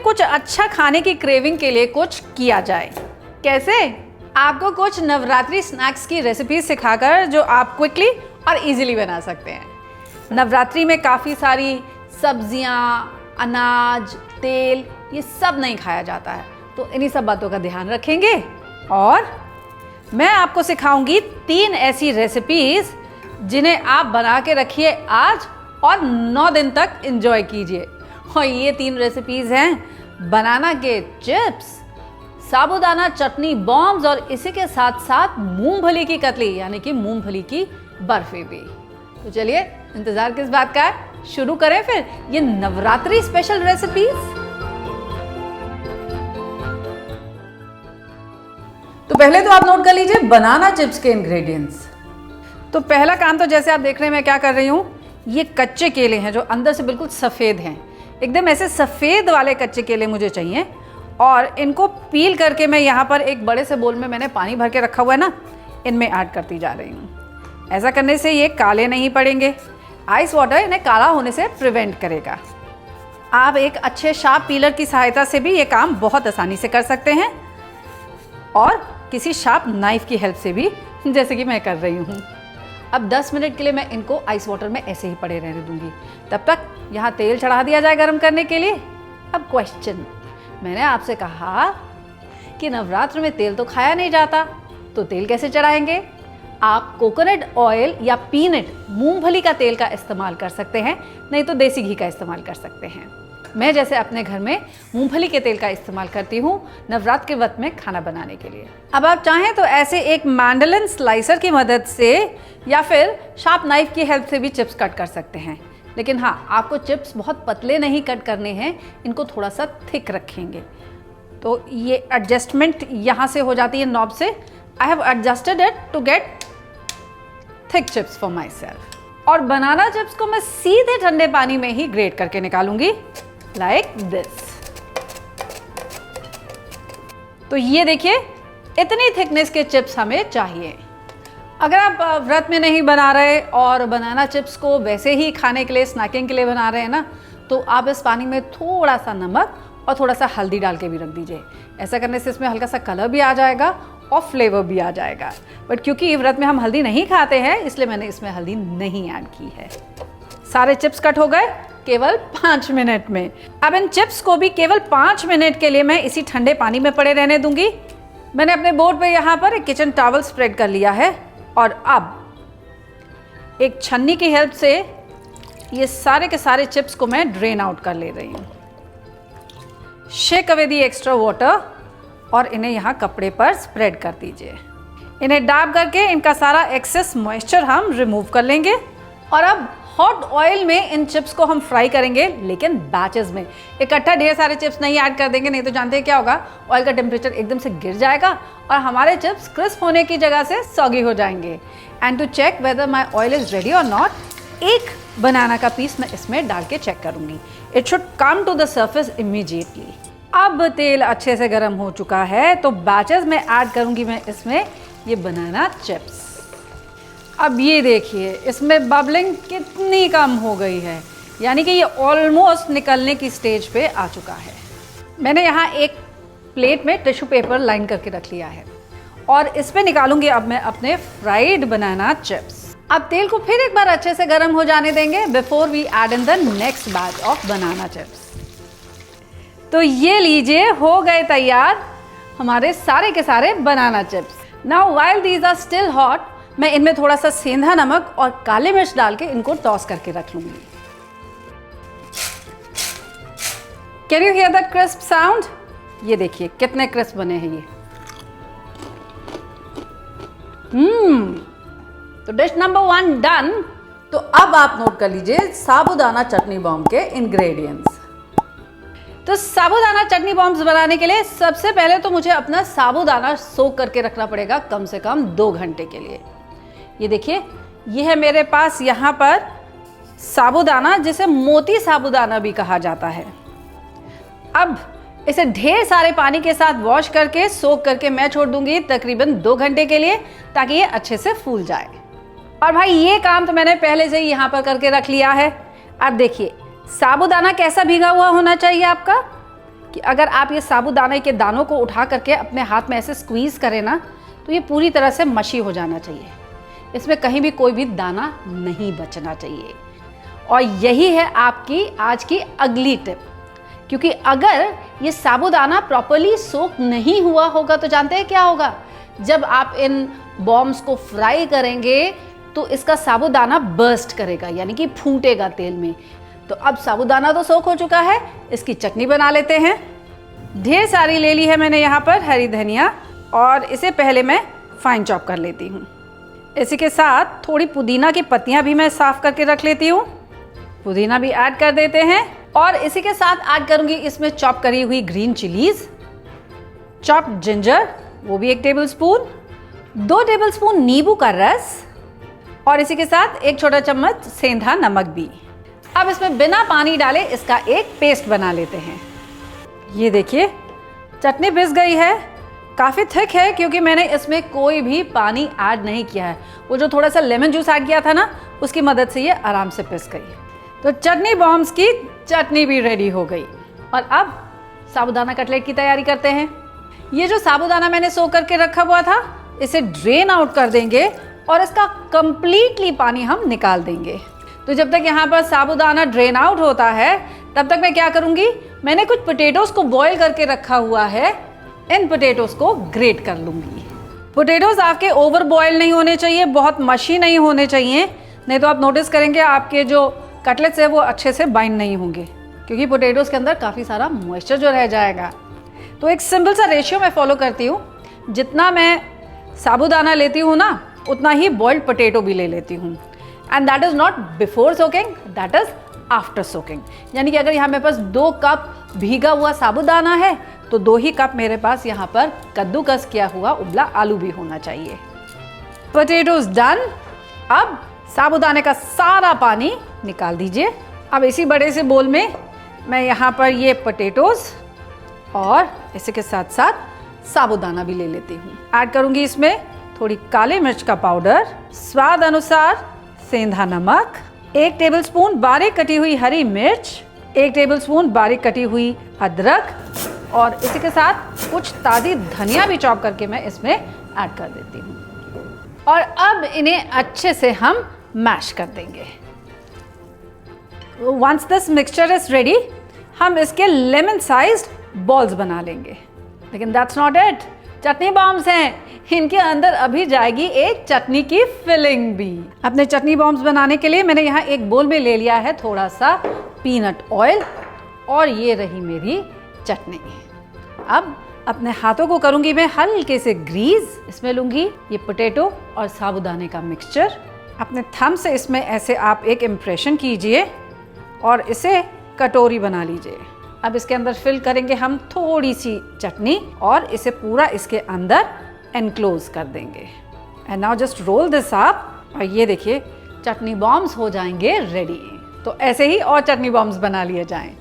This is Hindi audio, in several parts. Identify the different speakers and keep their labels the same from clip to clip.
Speaker 1: कुछ अच्छा खाने की क्रेविंग के लिए कुछ किया जाए। कैसे? आपको कुछ नवरात्रि स्नैक्स की रेसिपी सिखाकर जो आप क्विकली और इजीली बना सकते हैं। नवरात्रि में काफ़ी सारी सब्जियां, अनाज, तेल ये सब नहीं खाया जाता है, तो इन्हीं सब बातों का ध्यान रखेंगे। और मैं आपको सिखाऊंगी 3 ऐसी रेसिपीज़ जिन्हें आप बना के रखिए आज और 9 दिन तक एंजॉय कीजिए। और ये 3 रेसिपीज़ हैं बनाना के चिप्स, साबूदाना चटनी बॉम्ब्स और इसी के साथ साथ मूंगफली की कतली यानी कि मूंगफली की बर्फी भी। तो चलिए इंतज़ार किस बात का है, शुरू करें फिर ये नवरात्रि स्पेशल रेसिपीज़। तो पहले तो आप नोट कर लीजिए बनाना चिप्स के इंग्रेडिएंट्स। तो पहला काम तो जैसे आप देख रहे हैं मैं क्या कर रही हूँ, ये कच्चे केले हैं जो अंदर से बिल्कुल सफ़ेद हैं, एकदम ऐसे सफ़ेद वाले कच्चे केले मुझे चाहिए। और इनको पील करके मैं यहाँ पर एक बड़े से बोल में मैंने पानी भर के रखा हुआ है ना, इनमें ऐड करती जा रही हूँ। ऐसा करने से ये काले नहीं पड़ेंगे, आइस वाटर इन्हें काला होने से प्रिवेंट करेगा। आप एक अच्छे शार्प पीलर की सहायता से भी ये काम बहुत आसानी से कर सकते हैं और किसी शार्प नाइफ की हेल्प से भी, जैसे कि मैं कर रही हूँ। अब 10 मिनट के लिए मैं इनको आइस वाटर में ऐसे ही पड़े रहने दूंगी। तब तक यहाँ तेल चढ़ा दिया जाए गर्म करने के लिए। अब क्वेश्चन, मैंने आपसे कहा कि नवरात्र में तेल तो खाया नहीं जाता, तो तेल कैसे चढ़ाएंगे? आप कोकोनट ऑयल या पीनट मूंगफली का तेल का इस्तेमाल कर सकते हैं, नहीं तो देसी घी का इस्तेमाल कर सकते हैं। मैं जैसे अपने घर में मूंगफली के तेल का इस्तेमाल करती हूँ नवरात्र के वक्त में खाना बनाने के लिए। अब आप चाहें तो ऐसे एक मैंडलिन स्लाइसर की मदद से या फिर शार्प नाइफ की हेल्प से भी चिप्स कट कर सकते हैं। लेकिन हाँ, आपको चिप्स बहुत पतले नहीं कट करने हैं, इनको थोड़ा सा थिक रखेंगे। तो ये एडजस्टमेंट यहाँ से हो जाती है नॉब से। I have adjusted it to get thick chips for myself. और बनाना चिप्स को मैं सीधे ठंडे पानी में ही ग्रेट करके निकालूंगी, लाइक दिस। तो ये देखिए इतनी थिकनेस के चिप्स हमें चाहिए। अगर आप व्रत में नहीं बना रहे और बनाना चिप्स को वैसे ही खाने के लिए, स्नैकिंग के लिए बना रहे हैं ना, तो आप इस पानी में थोड़ा सा नमक और थोड़ा सा हल्दी डाल के भी रख दीजिए। ऐसा करने से इसमें हल्का सा कलर भी आ जाएगा और फ्लेवर भी आ जाएगा। बट क्योंकि व्रत में हम हल्दी नहीं खाते हैं, इसलिए मैंने इसमें हल्दी नहीं ऐड की है। सारे चिप्स कट हो गए केवल 5 मिनट में। अब इन चिप्स को भी केवल 5 मिनट के लिए मैं इसी ठंडे पानी में पड़े रहने दूंगी। मैंने अपने बोर्ड पे यहाँ पर एक किचन टॉवल स्प्रेड कर लिया है और अब एक छन्नी की हेल्प से ये सारे के सारे चिप्स को मैं ड्रेन आउट कर ले रही हूँ। शेक अवे दी एक्स्ट्रा वाटर और इन्हें यहाँ कपड़े पर स्प्रेड कर दीजिए। इन्हें डाब करके इनका सारा एक्सेस मॉइस्चर हम रिमूव कर लेंगे। और अब हॉट ऑयल में इन चिप्स को हम फ्राई करेंगे, लेकिन बैचेस में। इकट्ठा ढेर सारे चिप्स नहीं ऐड कर देंगे, नहीं तो जानते हैं क्या होगा, ऑयल का टेम्परेचर एकदम से गिर जाएगा और हमारे चिप्स क्रिस्प होने की जगह से सॉगी हो जाएंगे। And to check whether my oil is ready और नॉट, एक बनाना का पीस मैं इसमें डाल के चेक करूंगी। It should come to the surface immediately. अब तेल अच्छे से गर्म हो चुका है, तो बैचेस में ऐड करूंगी मैं इसमें ये बनाना चिप्स। अब ये देखिए इसमें बबलिंग कितनी कम हो गई है, यानी कि ये ऑलमोस्ट निकलने की स्टेज पे आ चुका है। मैंने यहाँ एक प्लेट में टिश्यू पेपर लाइन करके रख लिया है और इस पे निकालूंगी अब मैं अपने फ्राइड बनाना चिप्स। अब तेल को फिर एक बार अच्छे से गर्म हो जाने देंगे before we add in the next batch of banana chips. तो ये लीजिए हो गए तैयार हमारे सारे के सारे banana chips. Now while these are still hot, मैं इनमें थोड़ा सा सेंधा नमक और काली मिर्च डाल के इनको टॉस करके रख लूंगी। Can you here the crisp sound? ये देखिए कितने क्रिस्प बने हैं ये। तो डिश नंबर 1 डन। तो अब आप नोट कर लीजिए साबूदाना चटनी बॉम्ब के इंग्रेडिएंट्स। तो साबूदाना चटनी बॉम्ब्स बनाने के लिए सबसे पहले तो मुझे अपना साबूदाना सोक करके रखना पड़ेगा कम से कम 2 घंटे के लिए। ये देखिए ये है मेरे पास यहाँ पर साबूदाना, जिसे मोती साबूदाना भी कहा जाता है। अब इसे ढेर सारे पानी के साथ वॉश करके सोक करके मैं छोड़ दूंगी तकरीबन 2 घंटे के लिए, ताकि ये अच्छे से फूल जाए। और भाई ये काम तो मैंने पहले से ही यहाँ पर करके रख लिया है। अब देखिए साबूदाना कैसा भीगा हुआ होना चाहिए आपका, कि अगर आप ये साबूदाने के दानों को उठा करके अपने हाथ में ऐसे स्क्वीज़ करें ना, तो ये पूरी तरह से मशी हो जाना चाहिए। इसमें कहीं भी कोई भी दाना नहीं बचना चाहिए। और यही है आपकी आज की अगली टिप, क्योंकि अगर ये साबूदाना प्रॉपर्ली सोक नहीं हुआ होगा तो जानते हैं क्या होगा? जब आप इन बॉम्ब्स को फ्राई करेंगे तो इसका साबूदाना बर्स्ट करेगा, यानी कि फूटेगा तेल में। तो अब साबूदाना तो सोक हो चुका है, इसकी चटनी बना लेते हैं। ढेर सारी ले ली है मैंने यहाँ पर हरी धनिया, और इसे पहले मैं फाइन चॉप कर लेती हूँ। इसी के साथ थोड़ी पुदीना की पत्तियाँ भी मैं साफ करके रख लेती हूँ। पुदीना भी ऐड कर देते हैं, और इसी के साथ ऐड करूँगी इसमें चॉप करी हुई ग्रीन चिलीज, चॉप्ड जिंजर वो भी 1 टेबलस्पून, 2 टेबलस्पून नींबू का रस, और इसी के साथ 1 छोटा चम्मच सेंधा नमक भी। अब इसमें बिना पानी डाले इसका एक पेस्ट बना लेते हैं। ये देखिए चटनी पिस गई है, काफ़ी थिक है क्योंकि मैंने इसमें कोई भी पानी ऐड नहीं किया है। वो जो थोड़ा सा लेमन जूस ऐड किया था ना, उसकी मदद से ये आराम से पिस गई। तो चटनी बॉम्ब्स की चटनी भी रेडी हो गई। और अब साबूदाना कटलेट की तैयारी करते हैं। ये जो साबूदाना मैंने सोक करके रखा हुआ था, इसे ड्रेन आउट कर देंगे और इसका कंप्लीटली पानी हम निकाल देंगे। तो जब तक यहाँ पर साबूदाना ड्रेन आउट होता है, तब तक मैं क्या करूँगी, मैंने कुछ पोटैटोस को बॉईल करके रखा हुआ है, इन पोटैटोस को ग्रेट कर लूँगी। पोटैटोस आपके ओवर बॉयल नहीं होने चाहिए, बहुत मशी नहीं होने चाहिए, नहीं तो आप नोटिस करेंगे आपके जो कटलेट्स है वो अच्छे से बाइंड नहीं होंगे, क्योंकि पोटैटोस के अंदर काफ़ी सारा मॉइस्चर जो रह जाएगा। तो एक सिंपल सा रेशियो मैं फॉलो करती हूँ, जितना मैं साबूदाना लेती हूँ ना, उतना ही बॉइल्ड पोटैटो भी ले लेती हूँ। And that is not before soaking, that is after soaking. यानी कि अगर यहाँ मेरे पास 2 कप भीगा हुआ साबूदाना है, तो 2 ही कप मेरे पास यहाँ पर कद्दूकस किया हुआ उबला आलू भी होना चाहिए। Potatoes done. अब साबूदाने का सारा पानी निकाल दीजिए। अब इसी बड़े से बोल में मैं यहाँ पर ये पोटैटोज और इसी के साथ साथ साबूदाना भी ले लेती हूँ। ऐड करूँगी इसमें थोड़ी काली मिर्च का पाउडर, स्वाद अनुसार सेंधा नमक, 1 टेबलस्पून बारीक कटी हुई हरी मिर्च, 1 टेबलस्पून बारीक कटी हुई अदरक, और इसी के साथ कुछ ताज़ी धनिया भी चॉप करके मैं इसमें ऐड कर देती हूँ। और अब इन्हें अच्छे से हम मैश कर देंगे। Once this mixture is ready, हम इसके लेमन साइज्ड बॉल्स बना लेंगे। लेकिन that's not it, chutney bombs हैं, इनके अंदर अभी जाएगी एक चटनी की फिलिंग भी। अपने चटनी बॉम्ब्स बनाने के लिए मैंने यहाँ एक बोल में ले लिया है थोड़ा सा पीनट ऑयल, और ये रही मेरी चटनी। अब अपने हाथों को करूँगी मैं हल्के से ग्रीस। इसमें लूँगी ये पोटैटो और साबूदाने का मिक्सचर। अपने थंब से इसमें ऐसे आप एक इम्प्रेशन कीजिए और इसे कटोरी बना लीजिए। अब इसके अंदर फिल करेंगे हम थोड़ी सी चटनी और इसे पूरा इसके अंदर एनक्लोज कर देंगे। And now just roll this up, और ये देखिए चटनी बॉम्ब्स हो जाएंगे रेडी। तो ऐसे ही और चटनी बॉम्ब्स बना लिए जाएं।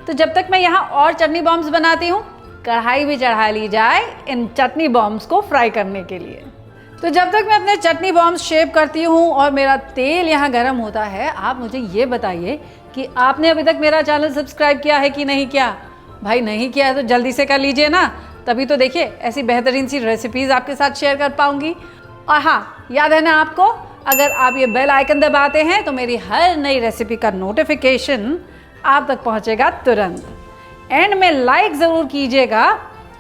Speaker 1: तो जब तक मैं यहाँ और चटनी बॉम्ब्स बनाती हूँ, कढ़ाई भी चढ़ा ली जाए इन चटनी बॉम्ब्स को फ्राई करने के लिए। तो जब तक मैं अपने चटनी बॉम्ब्स शेप करती हूँ और मेरा तेल यहाँ गर्म होता है, आप मुझे ये बताइए कि आपने अभी तक मेरा चैनल सब्सक्राइब किया है कि नहीं किया। भाई नहीं किया है तो जल्दी से कर लीजिए ना, तभी तो देखिए ऐसी बेहतरीन सी रेसिपीज़ आपके साथ शेयर कर पाऊँगी। और हाँ, याद है ना आपको, अगर आप ये बेल आइकन दबाते हैं तो मेरी हर नई रेसिपी का नोटिफिकेशन आप तक पहुँचेगा तुरंत। एंड में लाइक ज़रूर कीजिएगा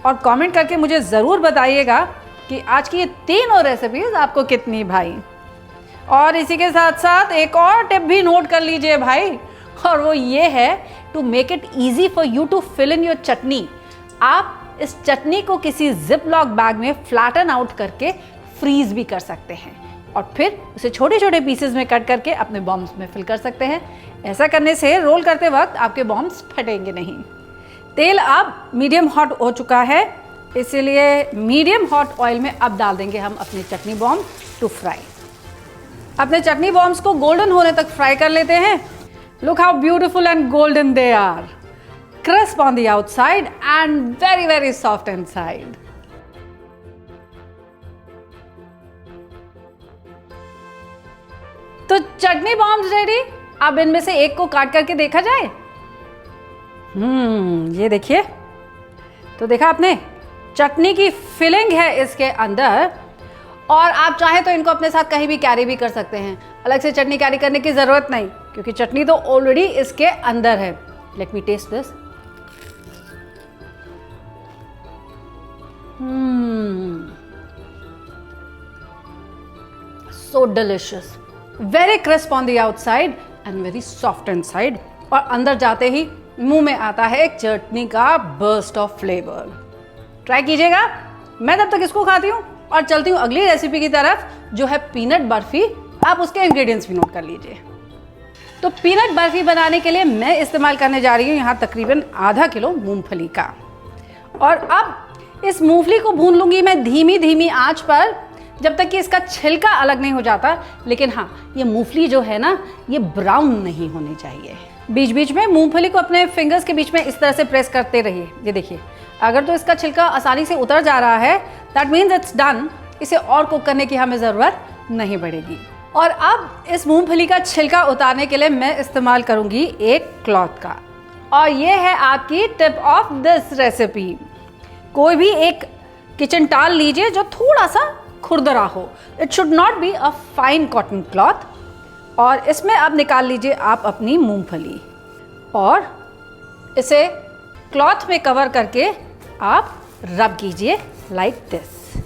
Speaker 1: और कमेंट करके मुझे ज़रूर बताइएगा कि आज की ये तीनों रेसिपीज़ आपको कितनी भाई। और इसी के साथ साथ एक और टिप भी नोट कर लीजिए भाई, और वो ये है to make it easy for you to fill in your chutney. आप इस चटनी को किसी जिप लॉक बैग में फ्लैटन आउट करके फ्रीज भी कर सकते हैं और फिर उसे छोटे छोटे पीसेस में कट करके अपने बॉम्ब्स में फिल कर सकते हैं। ऐसा करने से रोल करते वक्त आपके बॉम्ब्स फटेंगे नहीं। तेल अब मीडियम हॉट हो चुका है, इसीलिए मीडियम हॉट ऑयल में अब डाल देंगे हम अपने चटनी बॉम्ब टू फ्राई। अपने चटनी बॉम्ब्स को गोल्डन होने तक फ्राई कर लेते हैं। Look how beautiful and golden they are, crisp on the outside and very very soft inside. तो चटनी बॉम्ब्स रेडी। अब इनमें से एक को काट करके देखा जाए। ये देखिए, तो देखा आपने, चटनी की फिलिंग है इसके अंदर। और आप चाहे तो इनको अपने साथ कहीं भी कैरी भी कर सकते हैं, अलग से चटनी कैरी करने की ज़रूरत नहीं, क्योंकि चटनी तो ऑलरेडी इसके अंदर है। Let me taste this. So delicious, very crisp on the outside and very soft inside. और अंदर जाते ही मुंह में आता है एक चटनी का बर्स्ट ऑफ फ्लेवर। ट्राई कीजिएगा। मैं तब तक इसको खाती हूँ और चलती हूँ अगली रेसिपी की तरफ, जो है पीनट बर्फी। आप उसके इंग्रेडिएंट्स भी नोट कर लीजिए। तो पीनट बर्फी बनाने के लिए मैं इस्तेमाल करने जा रही हूँ यहाँ तकरीबन आधा किलो मूंगफली का। और अब इस मूंगफली को भून लूँगी मैं धीमी धीमी आंच पर, जब तक कि इसका छिलका अलग नहीं हो जाता। लेकिन हाँ, ये मूंगफली जो है ना, ये ब्राउन नहीं होनी चाहिए। बीच बीच में मूंगफली को अपने फिंगर्स के बीच में इस तरह से प्रेस करते रहिए। ये देखिए, अगर तो इसका छिलका आसानी से उतर जा रहा है, दैट मीन्स इट्स डन। इसे और कुक करने की हमें ज़रूरत नहीं पड़ेगी। और अब इस मूंगफली का छिलका उतारने के लिए मैं इस्तेमाल करूँगी एक क्लॉथ का। और ये है आपकी टिप ऑफ दिस रेसिपी। कोई भी एक किचन टॉवल लीजिए जो थोड़ा सा खुरदरा हो। It should not be a fine cotton cloth. और इसमें अब निकाल लीजिए आप अपनी मूंगफली और इसे क्लॉथ में कवर करके आप रब कीजिए लाइक दिस।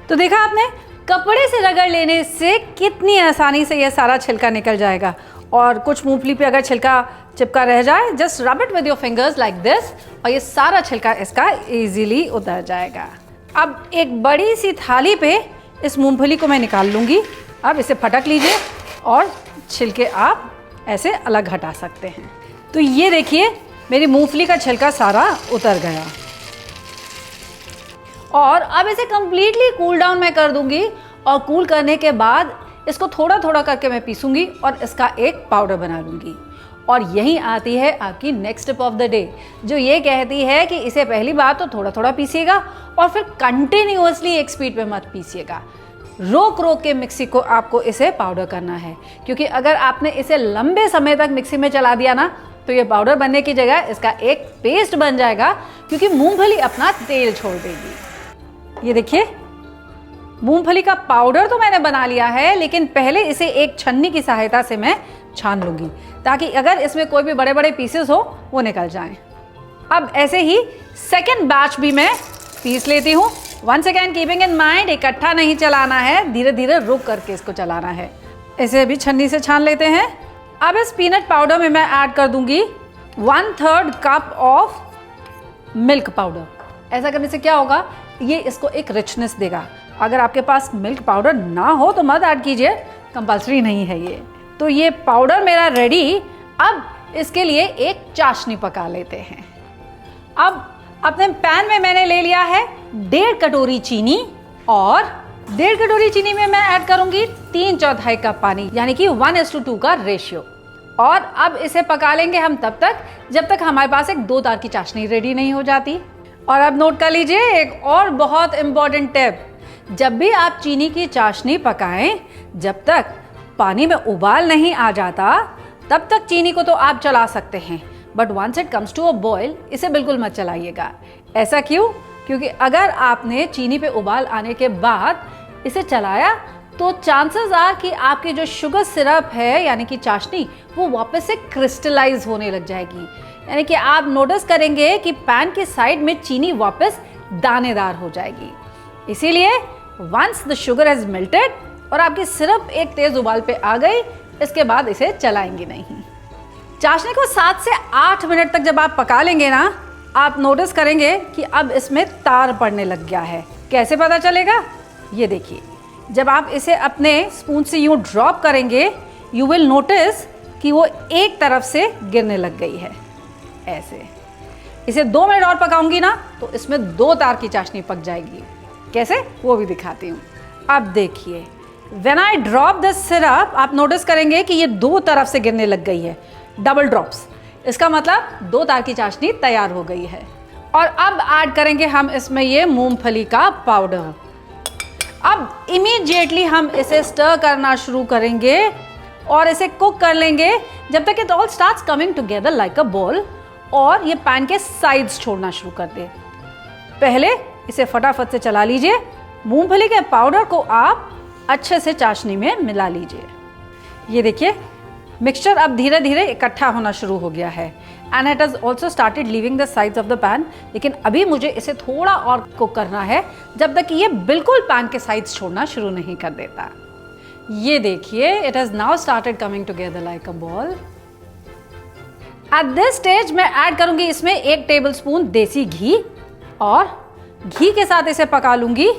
Speaker 1: तो देखा आपने, कपड़े से रगड़ लेने से कितनी आसानी से यह सारा छिलका निकल जाएगा। और कुछ मूंगफली पे अगर छिलका चिपका रह जाए, just rub it with your fingers like this और ये सारा छिलका इसका इजीली उतर जाएगा। अब एक बड़ी सी थाली पे इस मूंगफली को मैं निकाल लूँगी। अब इसे फटक लीजिए और छिलके आप ऐसे अलग हटा सकते हैं। तो ये देखिए, मेरी मूंगफली का छिलका सारा उतर गया। और अब इसे कम्प्लीटली कूल डाउन मैं कर दूंगी। और कूल करने के बाद इसको थोड़ा थोड़ा करके मैं पीसूंगी और इसका एक पाउडर बना लूँगी। और यही आती है आपकी next tip of the day, जो ये कहती है कि इसे पहली बार तो थोड़ा थोड़ा पीसिएगा और फिर कंटिन्यूअसली एक स्पीड पे मत पीसिएगा। रोक रोक के मिक्सी को आपको इसे पाउडर करना है, क्योंकि अगर आपने इसे लंबे समय तक मिक्सी में चला दिया ना, तो ये पाउडर बनने की जगह इसका एक पेस्ट बन जाएगा, क्योंकि मूंगफली अपना तेल छोड़ देगी। ये देखिए, मूंगफली का पाउडर तो मैंने बना लिया है, लेकिन पहले इसे एक छन्नी की सहायता से मैं छान लूँगी, ताकि अगर इसमें कोई भी बड़े बड़े पीसेस हो वो निकल जाएं। अब ऐसे ही सेकेंड बैच भी मैं पीस लेती हूँ। Once again keeping in mind, इकट्ठा नहीं चलाना है, धीरे धीरे रुक करके इसको चलाना है। इसे भी छन्नी से छान लेते हैं। अब इस पीनट पाउडर में मैं ऐड कर दूंगी 1/3 कप ऑफ मिल्क पाउडर। ऐसा करने से क्या होगा, ये इसको एक रिचनेस देगा। अगर आपके पास मिल्क पाउडर ना हो तो मत ऐड कीजिए, कंपल्सरी नहीं है ये। तो ये पाउडर मेरा रेडी। अब इसके लिए एक चाशनी पका लेते हैं। अब अपने पैन में मैंने ले लिया है 1.5 कटोरी चीनी और 1.5 कटोरी चीनी में मैं ऐड करूंगी 3/4 कप पानी, यानी कि 1:2 का रेशियो। और अब इसे पका लेंगे हम तब तक जब तक हमारे पास एक 2 तार की चाशनी रेडी नहीं हो जाती। और अब नोट कर लीजिए एक और बहुत इंपॉर्टेंट टिप, जब भी आप चीनी की चाशनी पकाएं, जब तक पानी में उबाल नहीं आ जाता तब तक चीनी को तो आप चला सकते हैं, but once it comes to a boil इसे बिल्कुल मत चलाइएगा। ऐसा क्यों? क्योंकि अगर आपने चीनी पे उबाल आने के बाद इसे चलाया तो चांसेस आर कि आपकी जो शुगर सिरप है यानी कि चाशनी, वो वापस से क्रिस्टलाइज होने लग जाएगी। यानी कि आप नोटिस करेंगे कि पैन के साइड में चीनी वापस दानेदार हो जाएगी। इसीलिए once the sugar has melted और आपकी सिरप एक तेज उबाल पे आ गई, इसके बाद इसे चलाएंगे नहीं। चाशनी को 7 से 8 मिनट तक जब आप पका लेंगे ना, आप नोटिस करेंगे कि अब इसमें तार पड़ने लग गया है। कैसे पता चलेगा? ये देखिए, जब आप इसे अपने स्पून से यूं ड्रॉप करेंगे, यू विल नोटिस कि वो एक तरफ से गिरने लग गई है। ऐसे इसे 2 मिनट और पकाऊंगी ना तो इसमें 2 तार की चाशनी पक जाएगी। कैसे, वो भी दिखाती हूँ। अब देखिए, when I drop the syrup, आप नोटिस करेंगे कि ये 2 तरफ से गिरने लग गई है, डबल ड्रॉप्स। इसका मतलब 2 तार की चाशनी तैयार हो गई है। और अब ऐड करेंगे हम इसमें ये मूंगफली का पाउडर। अब इमीडिएटली हम इसे स्टर करना शुरू करेंगे और इसे कुक कर लेंगे जब तक it all starts coming together like a ball. और ये पैन के साइड्स छोड़ना शुरू कर दे। पहले इसे फटाफट से चला लीजिए। मूंगफली के पाउडर को आप अच्छे से चाशनी में मिला लीजिए। ये देखिए मिक्सचर अब धीरे धीरे इकट्ठा होना शुरू हो गया है and it has also started leaving the sides of the pan. लेकिन अभी मुझे इसे थोड़ा और कुक करना है जब तक कि ये बिल्कुल पैन के साइड्स छोड़ना शुरू नहीं कर देता। ये देखिए it has now started coming together like a ball. At this stage मैं ऐड करूंगी इसमें 1 टेबलस्पून देसी घी और घी के साथ इसे पका लूंगी।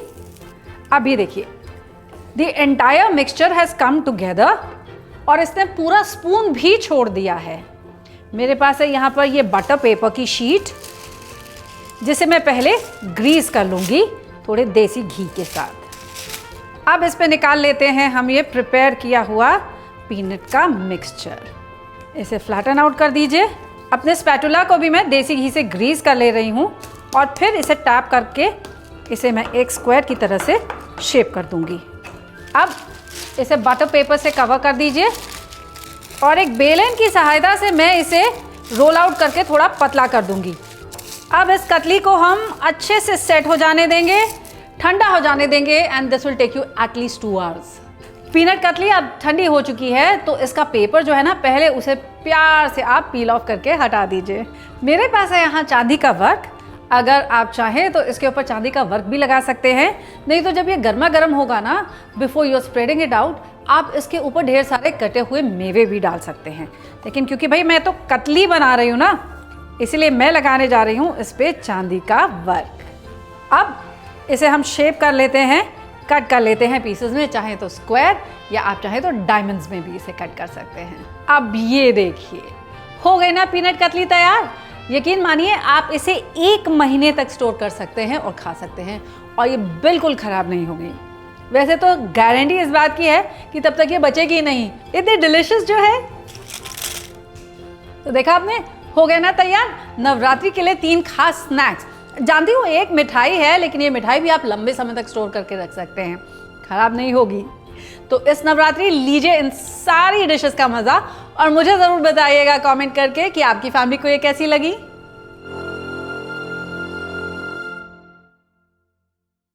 Speaker 1: अब ये देखिए the entire mixture has come together और इसने पूरा स्पून भी छोड़ दिया है। मेरे पास है यहाँ पर ये बटर पेपर की शीट जिसे मैं पहले ग्रीस कर लूंगी थोड़े देसी घी के साथ। अब इस पे निकाल लेते हैं हम ये प्रिपेयर किया हुआ पीनट का मिक्सचर। इसे फ्लैटन आउट कर दीजिए। अपने स्पैटुला को भी मैं देसी घी से ग्रीस कर ले रही हूँ और फिर इसे टैप करके इसे मैं एक स्क्वायर की तरह से शेप कर दूंगी। अब इसे बटर पेपर से कवर कर दीजिए और एक बेलन की सहायता से मैं इसे रोल आउट करके थोड़ा पतला कर दूंगी। अब इस कतली को हम अच्छे से सेट हो जाने देंगे, ठंडा हो जाने देंगे and this will take you at least 2 hours. Peanut katli अब ठंडी हो चुकी है तो इसका पेपर जो है ना पहले उसे प्यार से आप पील ऑफ करके हटा दीजिए। मेरे पास है यहाँ चांदी का वर्क। अगर आप चाहें तो इसके ऊपर चांदी का वर्क भी लगा सकते हैं, नहीं तो जब ये गर्मा गर्म होगा ना before you are spreading it out आप इसके ऊपर ढेर सारे कटे हुए मेवे भी डाल सकते हैं। लेकिन क्योंकि भाई मैं तो कतली बना रही हूँ ना इसलिए मैं लगाने जा रही हूँ इस पे चांदी का वर्क। अब इसे हम शेप कर लेते हैं, कट कर लेते हैं पीसेस में, चाहे तो स्क्वायर या आप चाहे तो डायमंड्स में भी इसे कट कर सकते हैं। अब ये देखिए हो गई ना पीनट कतली तैयार। यकीन मानिए आप इसे 1 महीने तक स्टोर कर सकते हैं और खा सकते हैं और ये बिल्कुल ख़राब नहीं होगी। वैसे तो गारंटी इस बात की है कि तब तक ये बचेगी नहीं, इतनी डिलिशियस जो है। तो देखा आपने, हो गया ना तैयार नवरात्रि के लिए 3 खास स्नैक्स। जानती हूँ एक मिठाई है लेकिन ये मिठाई भी आप लंबे समय तक स्टोर करके रख सकते हैं, खराब नहीं होगी। तो इस नवरात्रि लीजिए इन सारी डिशेस का मज़ा और मुझे ज़रूर बताइएगा कमेंट करके कि आपकी फैमिली को ये कैसी लगी।